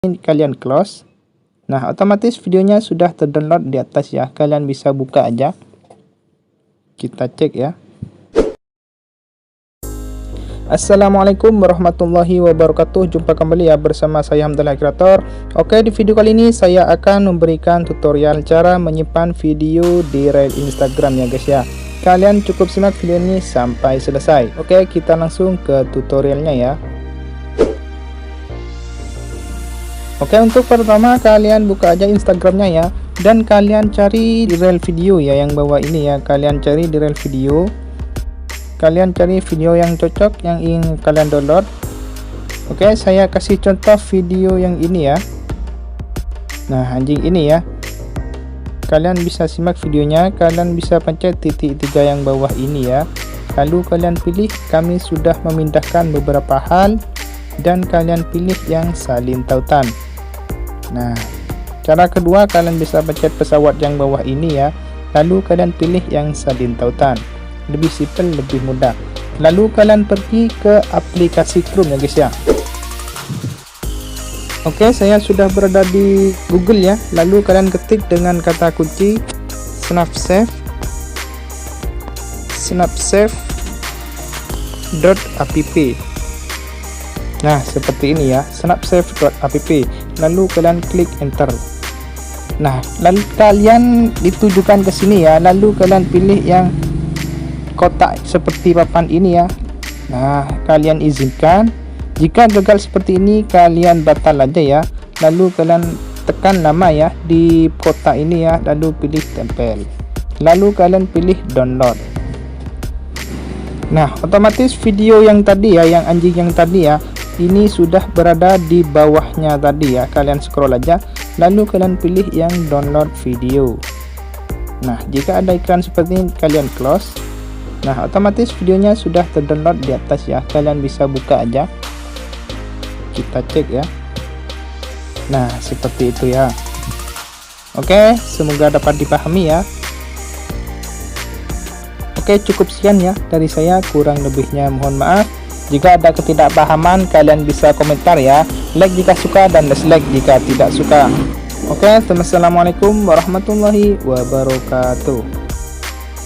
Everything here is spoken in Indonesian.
kalian close. Nah, otomatis videonya sudah terdownload di atas ya. Kalian bisa buka aja. Kita cek ya. Assalamualaikum warahmatullahi wabarakatuh. Jumpa kembali ya bersama saya Hamdallah Kreator. Oke, di video kali ini saya akan memberikan tutorial cara menyimpan video di reel Instagram ya guys ya. Kalian cukup simak video ini sampai selesai. Oke, kita langsung ke tutorialnya ya. Oke, untuk pertama kalian buka aja Instagramnya ya, dan kalian cari di reel video ya yang bawah ini ya. Kalian cari di reel video, kalian cari video yang cocok yang ingin kalian download. Oke, saya kasih contoh video yang ini ya. Nah, anjing ini ya. Kalian bisa simak videonya, kalian bisa pencet titik 3 yang bawah ini ya. Lalu kalian pilih kami sudah memindahkan beberapa hal, dan kalian pilih yang salin tautan. Nah, cara kedua kalian bisa pencet pesawat yang bawah ini ya. Lalu kalian pilih yang salin tautan. Lebih simpel, lebih mudah. Lalu kalian pergi ke aplikasi Chrome ya guys ya. Oke, saya sudah berada di Google ya. Lalu kalian ketik dengan kata kunci Snapsave app. Nah, seperti ini ya, snapsave.app. Lalu kalian klik enter. Nah, lalu kalian ditujukan ke sini ya. Lalu kalian pilih yang kotak seperti papan ini ya. Nah, kalian izinkan. Jika gagal seperti ini, kalian batal aja ya. Lalu kalian tekan nama ya di kotak ini ya. Lalu pilih tempel. Lalu kalian pilih download. Nah, otomatis video yang tadi ya, yang anjing yang tadi ya, ini sudah berada di bawahnya tadi ya. Kalian scroll aja, lalu kalian pilih yang download video. Nah, jika ada iklan seperti ini, kalian close. Nah, otomatis videonya sudah terdownload di atas ya. Kalian bisa buka aja. Kita cek ya. Nah, seperti itu ya. Oke, semoga dapat dipahami ya. Oke, cukup sekian ya dari saya, kurang lebihnya mohon maaf. Jika ada ketidakpahaman, kalian bisa komentar ya. Like jika suka dan dislike jika tidak suka. Oke, assalamualaikum warahmatullahi wabarakatuh.